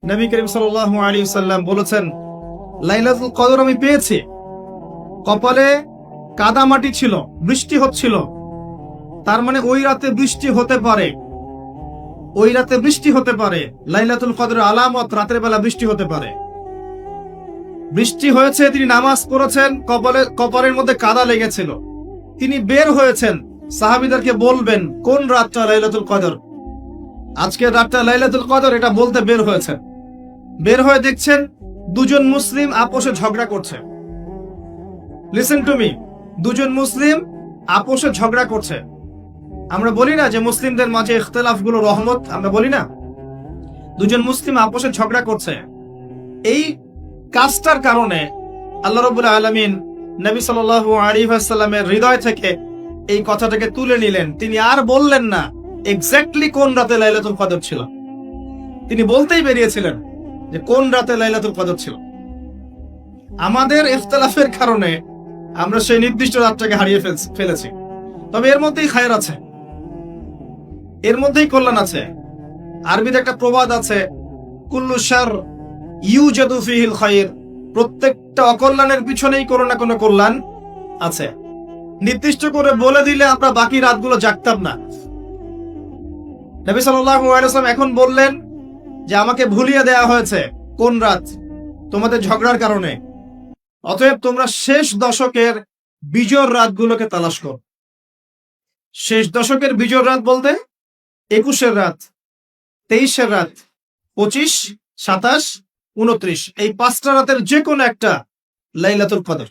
নবী করিম সাল্লাল্লাহু আলাইহি ওয়াসাল্লাম বলেছেন, লাইলাতুল কদর আমি পেয়েছি। কপালে কাদা মাটি ছিল, বৃষ্টি হচ্ছিল, তার মানে ওই রাতে বৃষ্টি হতে পারে, ওই রাতে বৃষ্টি হতে পারে। লাইলাতুল কদরের আলামত রাতের বেলা বৃষ্টি হতে পারে। বৃষ্টি হয়েছে, তিনি নামাজ পড়েছেন, কপালের মধ্যে কাদা লেগেছিল, তিনি বের হয়েছেন, সাহাবীদেরকে বলবেন কোন রাতটা লাইলাতুল কদর, আজকের রাতটা লাইলাতুল কদর, এটা বলতে বের হয়েছেন। বের হয়ে দেখছেন দুজন মুসলিম আপোষে ঝগড়া করছে। লিসেন টু মি, দুজন মুসলিম আপোষে ঝগড়া করছে। আমরা বলি না যে মুসলিমদের মাঝে ইখতিলাফ গুলো রহমত, আমরা বলি না? দুজন মুসলিম আপোষে ঝগড়া করছে, এই কাজটার কারণে আল্লাহ রাব্বুল আলামিন নবী সাল্লাল্লাহু আলাইহি ওয়াসাল্লামের হৃদয় থেকে এই কথাটাকে তুলে নিলেন। তিনি আর বললেন না এক্স্যাক্টলি কোন রাতে লাইলাতুল কদর ছিল, তিনি বলতেই বেরিয়েছিলেন যে কোন রাতে লাইলাতুল কদর ছিল। আমাদের ইখতিলাফের কারণে আমরা সেই নির্দিষ্ট রাতটাকে হারিয়ে ফেলেছি। তবে এর মধ্যেই খায়ের আছে, এর মধ্যেই কল্যাণ আছে। আরবিতে একটা প্রবাদ আছে, কুল্লু শার ইউজাদু ফিহিল খায়র, প্রত্যেকটা অকল্যাণের পিছনেই কোনো না কোনো কল্যাণ আছে। নির্দিষ্ট করে বলে দিলে আমরা বাকি রাতগুলো জাগতাম না। নবী সাল্লাল্লাহু আলাইহি ওয়াসাল্লাম এখন বললেন যে আমাকে ভুলিয়ে দেয়া হয়েছে কোন রাত, তোমাদের ঝগড়ার কারণে। অতএব তোমরা শেষ দশকের বিজোড় রাতগুলোকে তালাশ করো। শেষ দশকের বিজোড় রাত বলতে 21-এর রাত, 23-এর রাত, 25, 27, 29, এই 5টা রাতের যে কোনো একটা লাইলাতুল কদর।